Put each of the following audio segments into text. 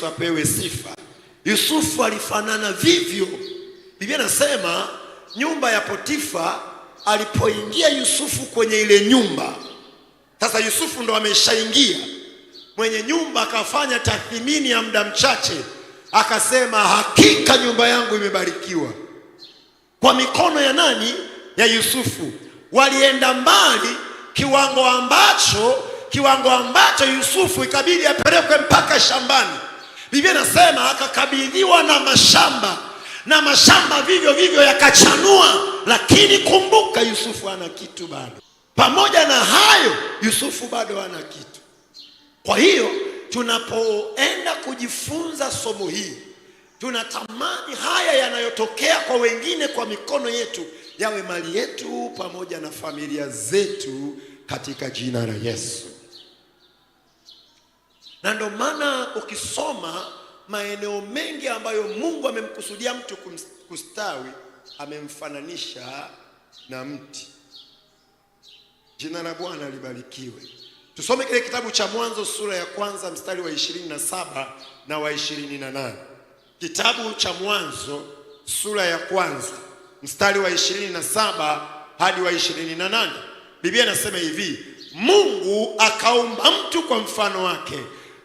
apewe sifa. Yusufu alifanana vivyo. Biblia inasema nyumba ya Potifa, alipoingia Yusufu kwenye ile nyumba, sasa Yusufu ndo ameshaingia, mwenye nyumba akafanya tathmini ya muda mchache, akasema hakika nyumba yangu imebarikiwa. Kwa mikono ya nani? Ya Yusufu. Walienda mbali kiwango ambacho Yusufu ikabidi apelekwe mpaka shambani. Biblia inasema akakabidhiwa na mashamba vivyo vivyo yakachanua, lakini kumbuka Yusufu hana kitu bado. Pamoja na hayo Yusufu bado hana kitu. Kwa hiyo tunapoenda kujifunza somo hili, tunatamani haya yanayotokea kwa wengine kwa mikono yetu yawe mali yetu pamoja na familia zetu katika jina la Yesu. Na ndio maana ukisoma maeneo mengi ambayo Mungu amemkusudia mtu kustawi, amemfananisha na mti. Jina la Bwana libarikiwe. Tusome kile kitabu cha Mwanzo sura ya 1 mstari wa 27 na wa 28. Kitabu cha Mwanzo sura ya 1 mstari wa 27 hadi wa 28. Biblia inasema hivi: Mungu akaumba mtu kwa mfano wake,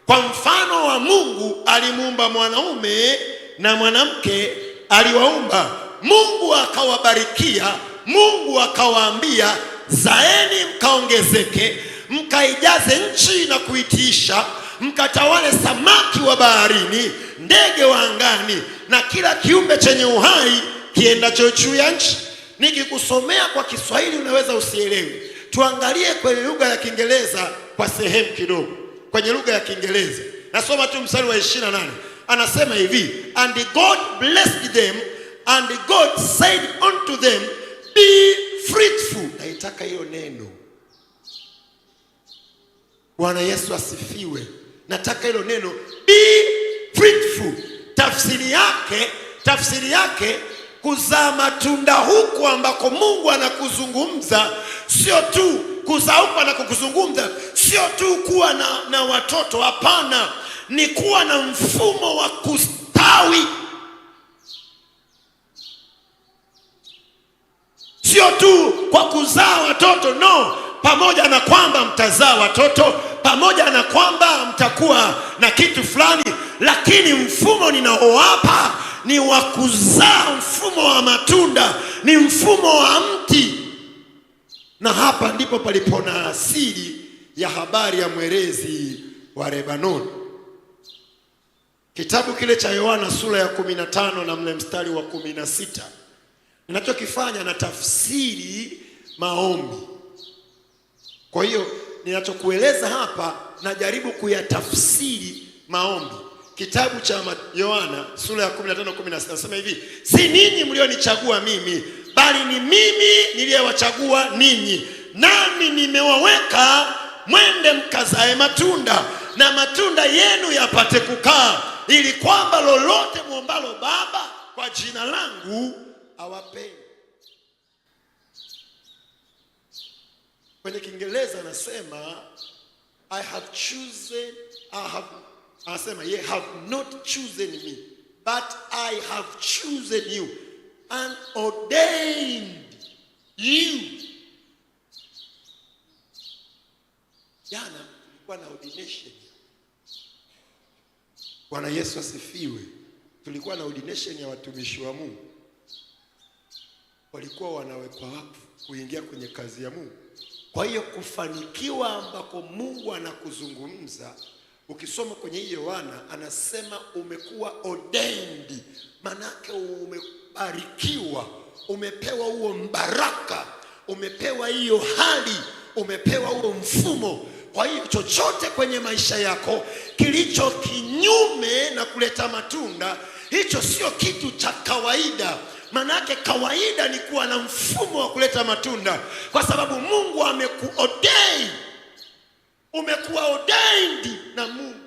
kwa mfano wa Mungu alimuumba mwanaume na mwanamke aliwaumba. Mungu akawabarikia, Mungu akawaambia, zaeni mkaongezeke, mkaijaze nchi na kuitiisha, mkatawale samaki wa baharini, ndege wa angani, na kila kiumbe chenye uhai kiendacho juu ya nchi. Nikikusomea kwa Kiswahili unaweza usielewe. Tuangalie kwenye lugha ya Kiingereza kwa sehemu kidogo. Kwenye lugha ya Kiingereza nasoma tu mstari wa 28. Anasema hivi: and God blessed them, and God said unto them, be fruitful. Naitaka hiyo neno. Bwana Yesu asifiwe. Nataka hilo neno be fruitful. Tafsiri yake kuzaa matunda huku ambako Mungu anakuzungumza, sio tu kuzaa huku anakuzungumza, sio tu kuwa na watoto, hapana, ni kuwa na mfumo wa kustawi. Sio tu kwa kuzaa watoto, no, pamoja na kwamba mtazaa watoto, pamoja na kwamba mtakuwa na kitu fulani, lakini mfumo ninaowapa ni wa kuzaa, mfumo wa matunda, ni mfumo wa mti. Na hapa ndipo palipona asili ya habari ya mwerezi wa Lebanoni. Kitabu kile cha Yohana sura ya 15 na mle mstari wa 16. Ninachokifanya na tafsiri maombi. Kwa hiyo ninachokueleza hapa najaribu kuyatafsiri maombi. Kitabu cha Yohana sura ya 15:16 nasema hivi: si ninyi mlionichagua mimi, bali ni mimi niliyewachagua ninyi, nami nimewaweka mwende mkazae matunda, na matunda yenu yapate kukaa, ili kwamba lolote muombalo Baba kwa jina langu awapeni. Kwenye Kiingereza anasema anasema ye have not chosen me, but I have chosen you and ordained you. Jana tulikuwa na ordination. Bwana Yesu asifiwe. Tulikuwa na ordination ya watumishi wa Mungu. Walikuwa wanawekwa wakfu kuingia kwenye kazi ya Mungu. Kwa hiyo kufanikiwa ambako Mungu anakuzungumza, ukisoma kwenye hiyo Yohana anasema umekuwa ordained, manake umebarikiwa, umepewa huo mbaraka, umepewa hiyo hali, umepewa huo mfumo. Kwa hiyo chochote kwenye maisha yako kilicho kinyume na kuleta matunda, hicho sio kitu cha kawaida. Manake kawaida ni kuwa na mfumo wa kuleta matunda, kwa sababu Mungu amekuordain. Umekuwa ordained na Mungu.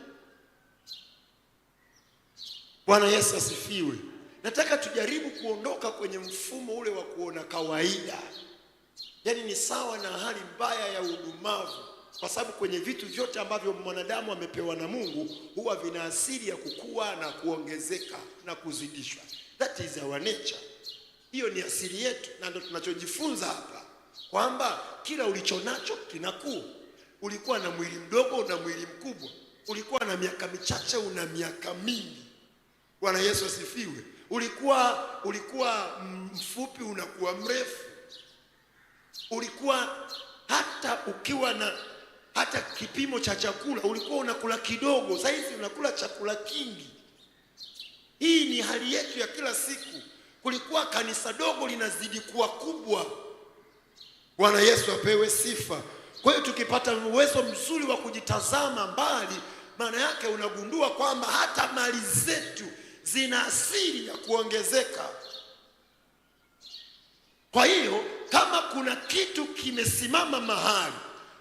Bwana Yesu asifiwe. Nataka tujaribu kuondoka kwenye mfumo ule wa kuona kawaida. Yaani ni sawa na hali mbaya ya udumavu. kwa sababu kwenye vitu vyote ambavyo mwanadamu amepewa na Mungu huwa vina asili ya kukua na kuongezeka na kuzidishwa. That is our nature. Hiyo ni asili yetu, na ndio tunachojifunza hapa kwamba kila ulichonacho kinakuwa. Ulikuwa na mwili mdogo una mwili mkubwa, ulikuwa na miaka michache una miaka mingi. Bwana Yesu asifiwe. Ulikuwa mfupi unakuwa mrefu. Ulikuwa hata ukiwa na hata kipimo cha chakula ulikuwa unakula kidogo, sasa hivi unakula chakula kingi. Hii ni hali yetu ya kila siku. Kulikuwa kanisa dogo linazidi kuwa kubwa. Bwana Yesu apewe sifa. Kwa hiyo tukipata uwezo mzuri wa kujitazama mbali, maana yake unagundua kwamba hata mali zetu zina asili ya kuongezeka. Kwa hiyo kama kuna kitu kimesimama mahali,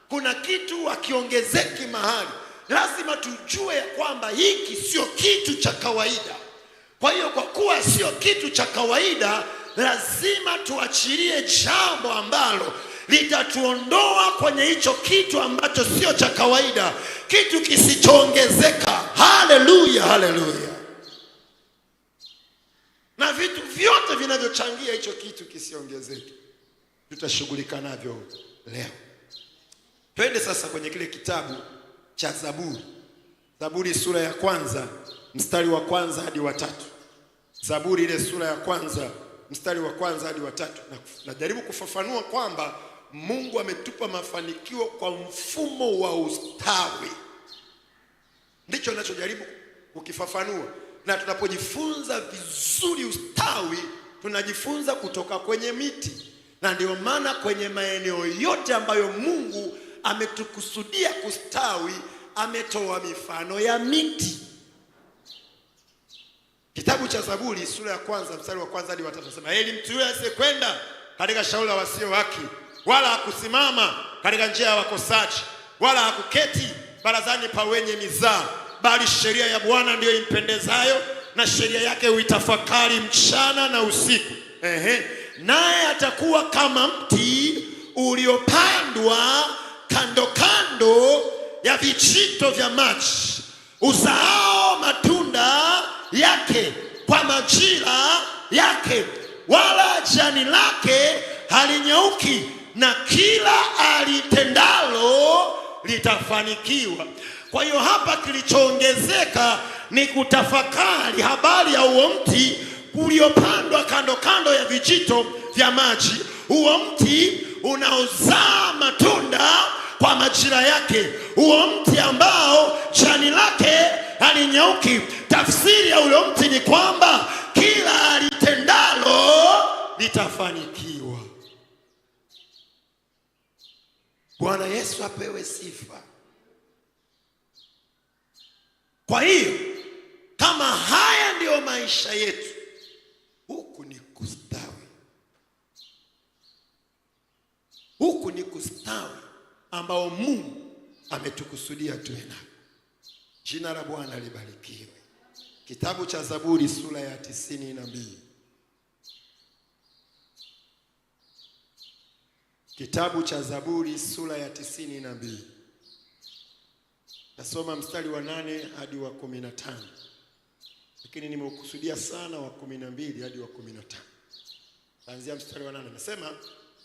kuna kitu hakiongezeki mahali, lazima tujue kwamba hiki sio kitu cha kawaida. Kwa hiyo kwa kuwa sio kitu cha kawaida, lazima tuachilie jambo ambalo litatuondoa kwenye hicho kitu ambacho sio cha kawaida, kitu kisichoongezeka. Haleluya, haleluya. Na vitu vyote vinavyochangia hicho kitu kisiongezeke tutashughulika navyo leo. Twende sasa kwenye kile kitabu cha Zaburi. Zaburi sura ya kwanza mstari wa kwanza hadi wa 3. Zaburi ile sura ya kwanza mstari wa kwanza hadi wa 3. Najaribu kufafanua kwamba Mungu ametupa mafanikio kwa mfumo wa ustawi. Ndicho ninachojaribu kukifafanua. Na tunapojifunza vizuri ustawi, tunajifunza kutoka kwenye miti. Na ndio maana kwenye maeneo yote ambayo Mungu ametukusudia kustawi, ametoa mifano ya miti. Kitabu cha Zaburi sura ya kwanza mstari wa kwanza hadi wa 3 nasema, heri mtu yule asiyekwenda katika shauri la wasio haki, wala hakusimama katika njia ya wakosaji, wala hakuketi barazani pa wenye mizaa, bali sheria ya Bwana ndiyo impendezayo, na sheria yake uitafakari mchana na usiku. Naye atakuwa kama mti uliopandwa kando kando ya vijito vya maji, uzaao matunda yake kwa majira yake, wala jani lake halinyauki, na kila alitendalo litafanikiwa. Kwa hiyo hapa kilichoongezeka ni kutafakari habari ya huo mti uliopandwa kando kando ya vijito vya maji. Huo mti unaozaa matunda kwa majira yake. Huo mti ambao jani lake halinyauki. Tafsiri ya ule mti ni kwamba kila alitendalo litafanikiwa. Bwana Yesu apewe sifa. Kwa hiyo kama haya ndiyo maisha yetu, huku ni kustawi. Huku ni kustawi ambao Mungu ametukusudia tuwe nao. Jina la Bwana libarikiwe. Kitabu cha Zaburi sura ya 92. Kitabu cha Zaburi sura ya 92. Nasoma mstari wa 8 hadi wa 15. Lakini nimeukusudia sana wa 12 hadi wa 15. Kuanzia mstari wa 8 nasema,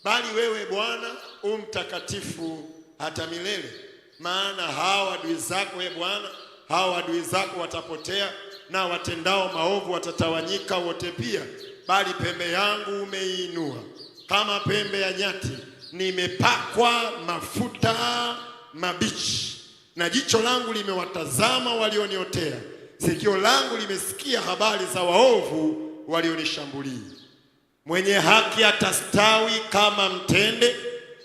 bali wewe Bwana mtakatifu hata milele. Maana hawa adui zako, Bwana, hawa adui zako watapotea, na watendao maovu watatawanyika wote pia. Bali pembe yangu umeiinua kama pembe ya nyati, nimepakwa mafuta mabichi, na jicho langu limewatazama walioniotea. Sikio langu limesikia habari za waovu walionishambulia. Mwenye haki atastawi kama mtende,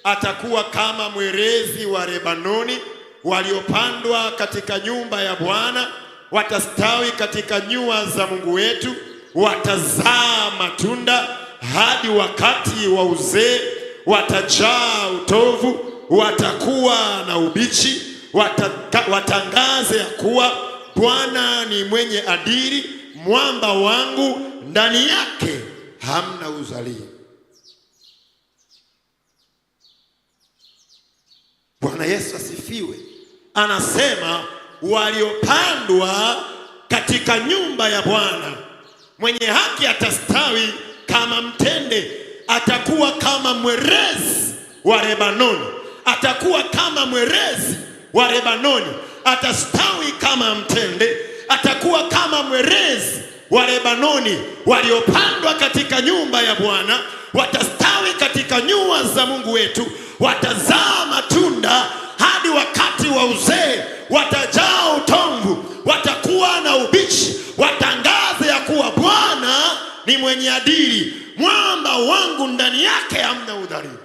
atakuwa kama mwerezi wa Lebanoni. Waliopandwa katika nyumba ya Bwana watastawi katika nyua za Mungu wetu. Watazaa matunda hadi wakati wa uzee, watajaa utovu, watakuwa na ubichi. Watangaze ya kuwa Bwana ni mwenye adili, mwamba wangu, ndani yake hamna uzalia. Bwana Yesu asifiwe. Anasema waliopandwa katika nyumba ya Bwana. Mwenye haki atastawi kama mtende, atakuwa kama mwerezi wa Lebanoni. Atakuwa kama mwerezi wa Lebanoni, atastawi kama mtende, atakuwa kama mwerezi wa Lebanoni. Waliopandwa katika nyumba ya Bwana watastawi katika nyua za Mungu wetu, watazaa matunda hadi wakati wa uzee, watajaa utomvu, watakuwa na ubichi, watangaze ya kuwa Bwana ni mwenye adili, mwamba wangu ndani yake hamna udhalimu.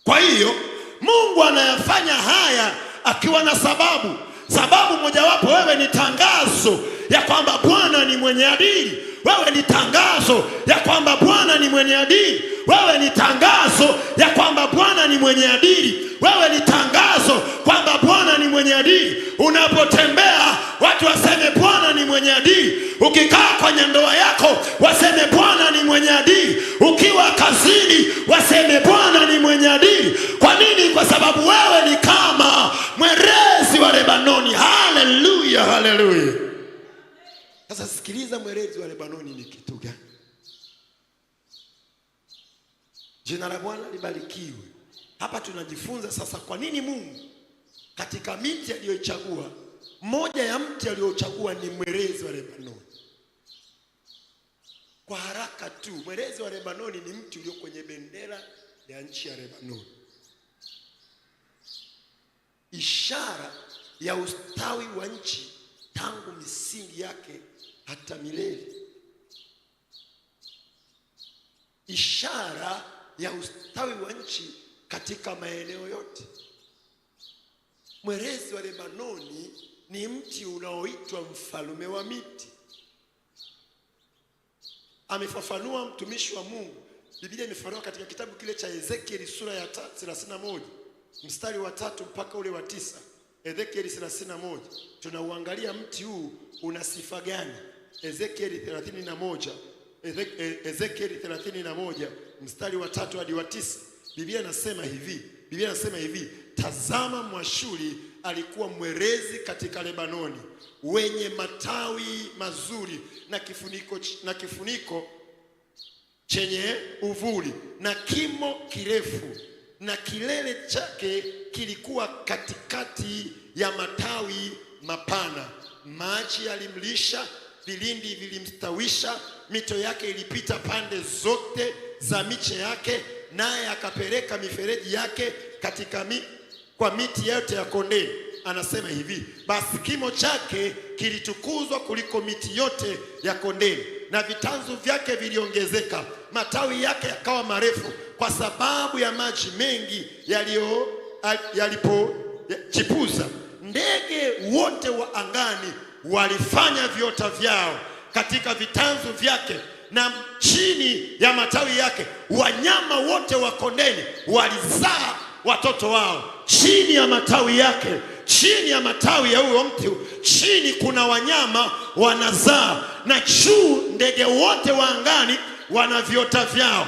Kwa hiyo Mungu anayafanya haya akiwa na sababu. Sababu mojawapo, wewe ni tangazo ya kwamba Bwana ni mwenye adili. Wewe ni tangazo ya kwamba Bwana ni mwenye adili. Wewe ni tangazo ya kwamba Bwana ni mwenye adili. Wewe ni tangazo kwamba Bwana ni mwenye adili. Unapotembea watu waseme Bwana ni mwenye adili. Ukikaa kwenye ndoa yako waseme Bwana ni mwenye adili. Ukiwa kazini waseme Bwana ni mwenye adili. Kwa nini? Kwa sababu wewe ni kama mwerezi wa Lebanoni. Haleluya, haleluya. Sasa sikiliza, mwerezi wa Lebanoni ni kitu gani? Jina la Bwana libarikiwe. Hapa tunajifunza sasa kwa nini Mungu katika miti aliyoichagua, moja ya mti aliyochagua ni mwerezi wa Lebanoni. Kwa haraka tu, mwerezi wa Lebanoni ni mti ulio kwenye bendera ya nchi ya Lebanoni, ishara ya ustawi wa nchi tangu misingi yake hata milele, ishara ya ustawi wa nchi katika maeneo yote. Mwerezi wa Lebanoni ni mti unaoitwa mfalme wa miti. Amefafanua mtumishi wa Mungu. Biblia imefafanua katika kitabu kile cha Ezekieli sura ya 31 mstari wa 3 mpaka ule wa 9. Ezekieli 31, tunauangalia mti huu una sifa gani. Ezekieli 31, Ezekieli 31 mstari wa 3 hadi wa 9. Biblia inasema hivi, tazama, Mwashuri alikuwa mwerezi katika Lebanoni, wenye matawi mazuri na kifuniko chenye uvuli na kimo kirefu, na kilele chake kilikuwa katikati ya matawi mapana. Maji yalimlisha, vilindi vilimstawisha, mito yake ilipita pande zote za miche yake, naye akapeleka mifereji yake kwa miti yote ya kondeni. Anasema hivi, basi kimo chake kilitukuzwa kuliko miti yote ya kondeni, na vitanzu vyake viliongezeka, matawi yake yakawa marefu, kwa sababu ya maji mengi yalipochipuza. Ndege wote wa angani walifanya viota vyao katika vitanzu vyake, na chini ya matawi yake wanyama wote wa kondeni walizaa watoto wao. Chini ya matawi yake, chini ya matawi ya huyo mti, chini kuna wanyama wanazaa, na juu ndege wote wa angani wana viota vyao.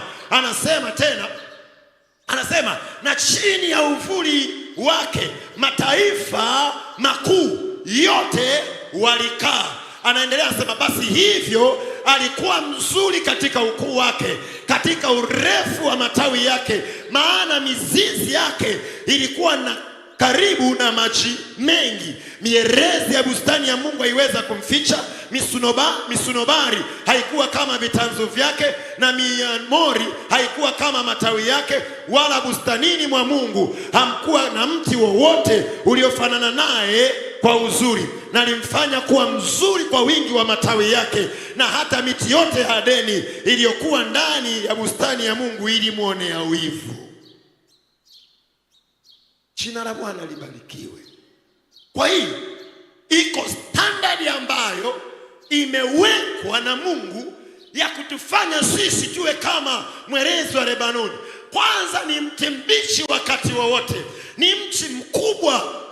Anasema na chini ya uvuli wake mataifa makuu yote walikaa. Anaendelea anasema, basi hivyo alikuwa mzuri katika ukuu wake, katika urefu wa matawi yake, maana mizizi yake ilikuwa na karibu na maji mengi. Mierezi ya bustani ya Mungu haiweza kumficha. Misunobari haikuwa kama vitanzu vyake, na miamori haikuwa kama matawi yake, wala bustanini mwa Mungu hamkuwa na mti wowote uliofanana naye kwa uzuri, na alimfanya kuwa mzuri kwa wingi wa matawi yake, na hata miti yote ya Edeni iliyokuwa ndani ya bustani ya Mungu ilimwonea wivu. Jina la Bwana libarikiwe. Kwa hiyo iko standard ambayo imewekwa na Mungu ya kutufanya sisi tuwe kama mwerezi wa Lebanoni. Kwanza ni mti mbichi wakati wowote, ni mti mkubwa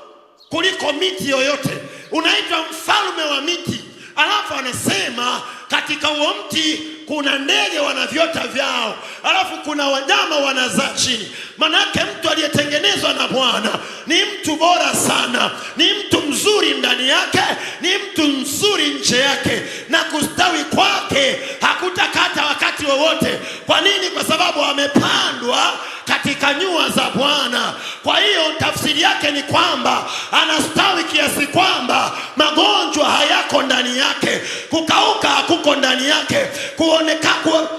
kuliko miti yoyote, unaitwa mfalme wa miti. Alafu anasema katika huo mti kuna ndege wana viota vyao, alafu kuna wanyama wanazaa chini. Manake mtu aliyetengenezwa na Bwana ni mtu bora sana, ni mtu mzuri ndani yake, ni mtu mzuri nje yake, na kustawi kwake hakutakata wakati wowote. Kwa nini? Kwa sababu amepandwa katika nyua za Bwana. Kwa hiyo tafsiri yake ni kwamba anastawi kiasi kwamba magonjwa hayako ndani yake, kukauka hakuko ndani yake,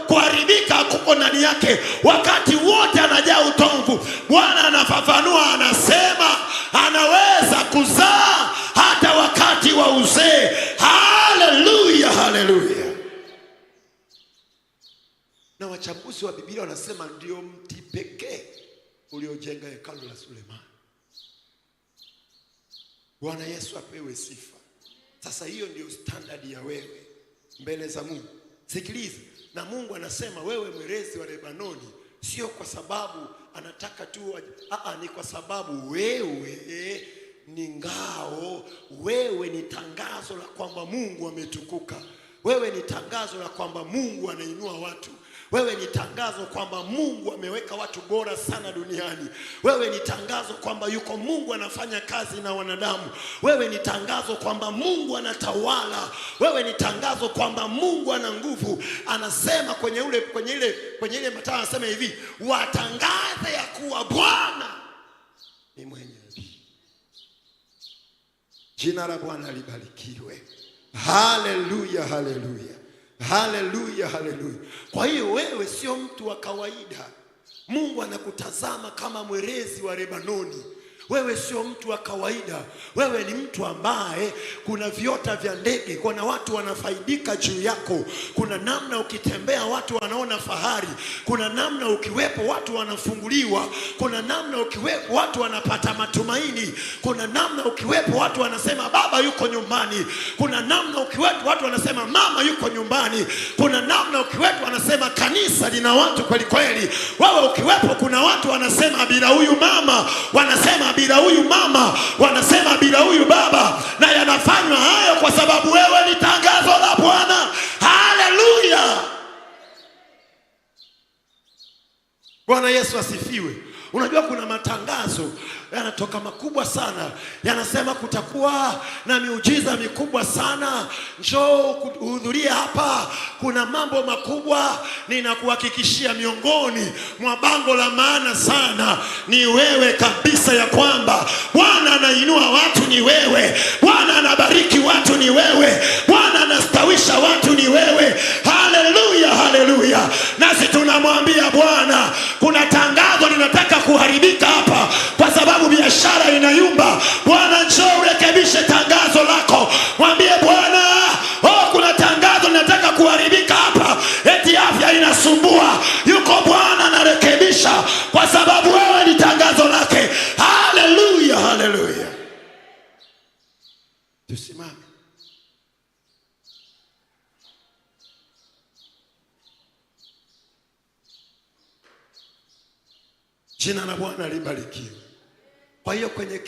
kuharibika hakuko ndani yake. Wakati wote anajaa utongu. Bwana anafafanua, anasema anaweza kuzaa hata wakati wa uzee. Haleluya, haleluya. Na wachambuzi wa Biblia wanasema ndio mti pekee uliojenga hekalu la Sulemani. Bwana Yesu apewe sifa. Sasa hiyo ndio standard ya wewe mbele za Mungu. Sikiliza, na Mungu anasema wewe mwerezi wa Lebanoni sio kwa sababu anataka tu, ni kwa sababu wewe ni ngao, wewe ni tangazo la kwamba Mungu ametukuka. Wewe ni tangazo la kwamba Mungu anainua watu. Wewe ni tangazo kwamba Mungu ameweka watu bora sana duniani. Wewe ni tangazo kwamba yuko Mungu anafanya kazi na wanadamu. Wewe ni tangazo kwamba Mungu anatawala. Wewe ni tangazo kwamba Mungu ana nguvu. Anasema kwenye ile Mathayo anasema hivi, watangaze ya kuwa Bwana ni mwenye haki. Jina la Bwana libarikiwe. Haleluya, haleluya. Haleluya, haleluya. Kwa hiyo wewe sio mtu wa kawaida. Mungu anakutazama kama mwerezi wa Lebanoni. Wewe sio mtu wa kawaida. Wewe ni mtu ambaye kuna viota vya ndege, kuna watu wanafaidika juu yako. Kuna namna ukitembea watu wanaona fahari. Kuna namna ukiwepo watu wanafunguliwa. Kuna namna ukiwepo watu wanapata matumaini. Kuna namna ukiwepo watu wanasema baba yuko nyumbani. Kuna namna ukiwepo watu wanasema mama yuko nyumbani. Kuna namna ukiwepo wanasema kanisa lina watu kweli kweli. Wewe ukiwepo kuna watu wanasema bila huyu mama, wanasema bila huyu mama, wanasema bila huyu baba. Na yanafanywa hayo kwa sababu wewe ni tangazo la Bwana. Haleluya. Bwana Yesu asifiwe. Unajua kuna matangazo yanatoka makubwa sana, yanasema kutakuwa na miujiza mikubwa sana, njoo kuhudhuria hapa, kuna mambo makubwa. Ninakuhakikishia miongoni mwa bango la maana sana ni wewe kabisa, ya kwamba Bwana anainua watu ni wewe, Bwana anabariki watu ni wewe, Bwana anastawisha watu ni wewe. Haleluya, haleluya. Nasi tunamwambia Bwana, kuna tangazo linataka kuharibika hapa kwa sababu biashara inayumba. Bwana njoo urekebishe tangazo lako. Mwambie Bwana, kuna tangazo linataka kuharibika hapa, eti afya inasumbua. Yuko Bwana anarekebisha kwa sababu wewe ni tangazo lake. Haleluya, haleluya. Tusimame. Jina la Bwana libarikiwe. Kwa hiyo kwenye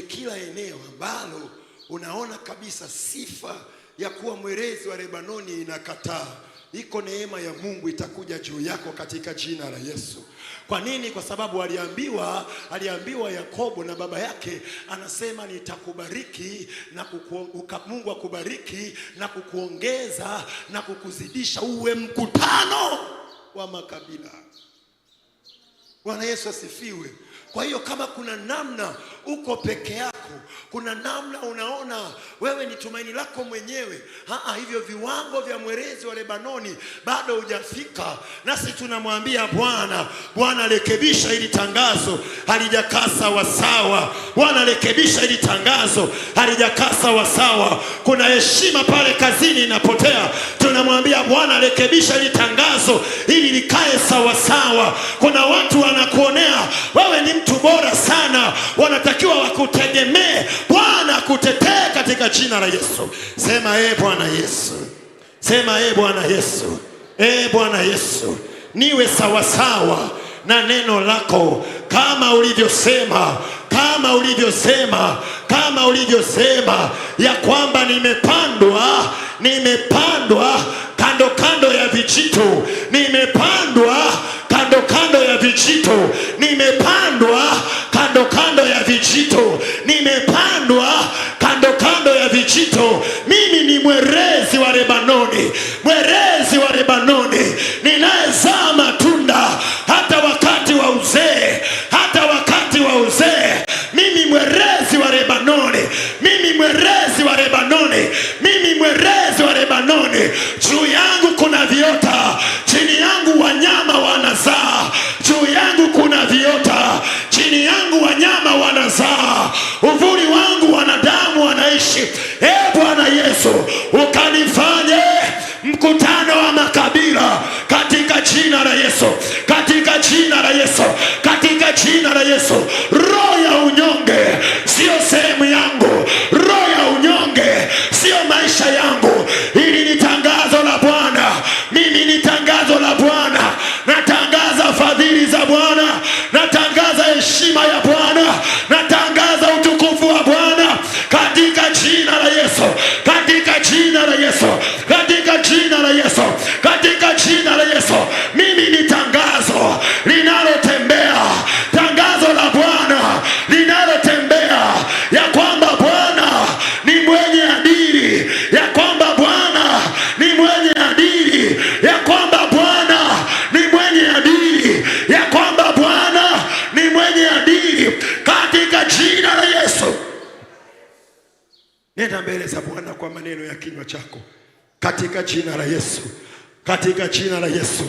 kila eneo ambalo unaona kabisa sifa ya kuwa mwerezi wa Lebanoni inakataa, iko neema ya Mungu itakuja juu yako katika jina la Yesu. Kwa nini? Kwa sababu aliambiwa Yakobo na baba yake, anasema nitakubariki na Mungu akubariki na kukuongeza na kukuzidisha uwe mkutano wa makabila. Bwana Yesu asifiwe. Kwa hiyo kama kuna namna uko peke yako, kuna namna unaona wewe ni tumaini lako mwenyewe, hivyo viwango vya mwerezi wa Lebanoni bado hujafika, nasi tunamwambia Bwana, Bwana rekebisha hili tangazo, halijakaa sawa sawa. Bwana rekebisha hili tangazo, halijakaa sawa sawa. Kuna heshima pale kazini inapotea. Tunamwambia Bwana rekebisha hili tangazo ili likae sawa sawa. Kuna watu wanakuonea wewe ni mtu bora sana, wanatakiwa wakutegemee. Bwana kutetee katika jina la Yesu. Sema Bwana Yesu. Sema Bwana Yesu. Bwana Yesu, niwe sawa sawa na neno lako kama ulivyosema, kama ulivyosema ya kwamba nimepandwa kando kando ya vijito, nimepandwa kando kando ya vijito, nimepandwa kando kando ya vijito, nimepandwa kando kando ya vijito. Mimi ni mwerezi wa Lebanoni, mwerezi wa Lebanoni, ninayezaa matunda hata wakati wa uzee, hata wakati wa uzee. Mimi mwerezi wa Lebanoni, mimi mwerezi wa Lebanoni, mimi mwerezi wa Lebanoni. Juu yangu kuna viota, chini yangu wanyama wanazaa. Juu yangu kuna viota, chini yangu wanyama wanazaa. Uvuli wangu wanadamu wanaishi. Bwana Yesu, ukanifanye mkutano wa makabila katika jina la Yesu, katika jina la Yesu, katika jina la Yesu. Roho ya unyonge sio sehemu yangu, roho ya unyonge sio maisha yangu. Hili ni tangazo la Bwana, mimi ni tangazo la Bwana. Natangaza fadhili za Bwana, natangaza heshima ya Bwana, natangaza utukufu wa Bwana katika jina la Yesu, katika jina la Yesu, katika jina la Yesu, katika jina la Yesu. Mimi ni tangazo linalotembea, tangazo la Bwana linalotembea, ya kwamba Bwana ni mwenye adili, ya kwamba Bwana ni mwenye adili, ya kwamba Bwana ni mwenye adili, ya kwamba Bwana ni mwenye adili katika jina la Yesu. Nenda mbele za Bwana kwa maneno ya kinywa chako katika jina la Yesu, katika jina la Yesu.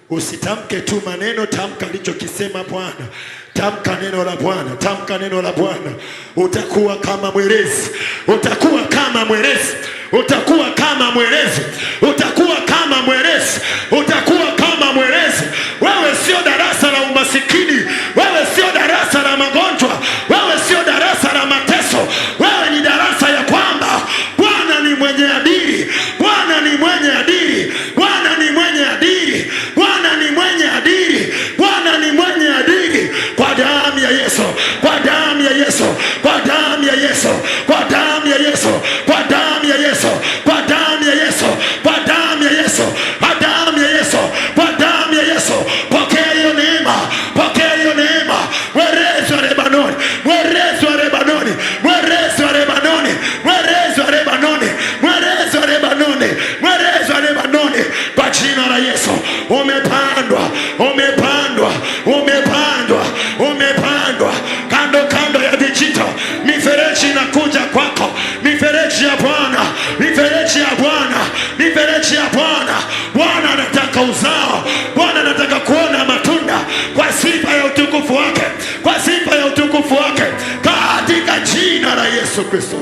Usitamke tu maneno, tamka alichokisema Bwana. Tamka neno la Bwana, tamka neno la Bwana. Utakuwa kama mwerezi, utakuwa kama mwerezi, utakuwa kama mwerezi, utakuwa kama mwerezi, utakuwa kama mwerezi. Wewe sio darasa la umasikini, wewe sio darasa la magonjwa, wewe sio darasa la mateso. Wewe ni darasa ya kwamba Bwana ni mwenye adili, Bwana ni mwenye adili, Bwana ni mwenye adili, Bwana ni mwenye adili, Bwana ni mwenye adili. Kwa damu ya Yesu, kwa damu ya Yesu, kwa damu ya Yesu, kwa damu ya Yesu, kwa damu ya Yesu, kwa damu ya Yesu, kwa damu ya Yesu, kwa damu ya Yesu, kwa damu ya Yesu. Pokea hiyo neema, pokea hiyo neema. Mwerezi wa Lebanoni, mwerezi wa Lebanoni, mwerezi wa Lebanoni, mwerezi wa Lebanoni, mwerezi wa Lebanoni, mwerezi wa Lebanoni. Kwa jina la Yesu, umepandwa, umepandwa, umepandwa, umepandwa kando kando ya vijito. Mifereji inakuja kwako, mifereji ya Bwana, mifereji ya Bwana, mifereji ya Bwana. Bwana anataka uzao, Bwana anataka kuona matunda kwa sifa ya utukufu wake, kwa sifa ya utukufu wake, katika jina la Yesu Kristo.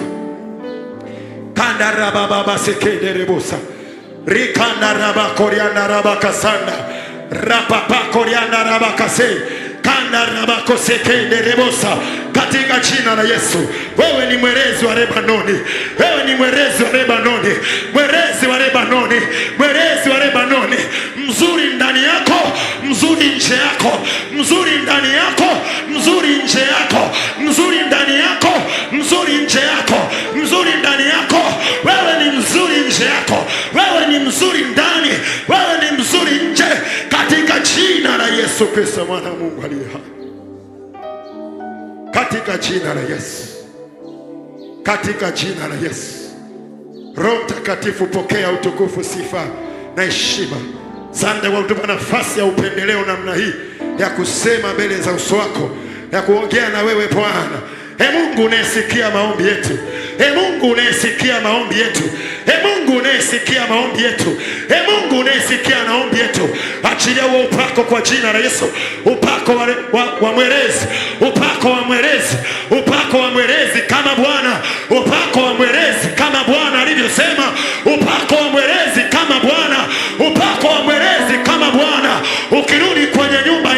Kanda rababa sekederebusa rikanda rabakoriana rabakasanda rapapakoriana rabakase kanda rabakosekenderebosa katika jina la Yesu. Wewe ni mwerezi wa Lebanoni, wewe ni mwerezi wa Lebanoni, mwerezi wa Lebanoni, mwerezi wa Lebanoni. Mzuri ndani yako, mzuri nje yako, mzuri ndani yako, mzuri nje yako, mzuri ndani yako, mzuri nje yako, mzuri ndani yako. Wewe ni mzuri nje yako, wewe ni mzuri ndani, wewe ni mzuri nje, katika jina la Yesu Kristo mwana wa Mungu aliye hai. Katika jina la Yesu, katika jina la Yesu. Roho Mtakatifu, pokea utukufu, sifa na heshima. Asante kwa kutupa nafasi ya upendeleo namna hii ya kusema mbele za uso wako, ya kuongea na wewe Bwana. Mungu unayesikia maombi yetu, Mungu unayesikia maombi yetu, Mungu unayesikia maombi yetu, Mungu unayesikia maombi yetu. Achilia huo upako kwa jina la Yesu, upako wa mwerezi, upako wa mwerezi, upako wa mwerezi kama Bwana, upako wa mwerezi kama Bwana alivyosema, upako wa mwerezi kama Bwana, upako wa mwerezi kama Bwana. Ukirudi kwenye nyumba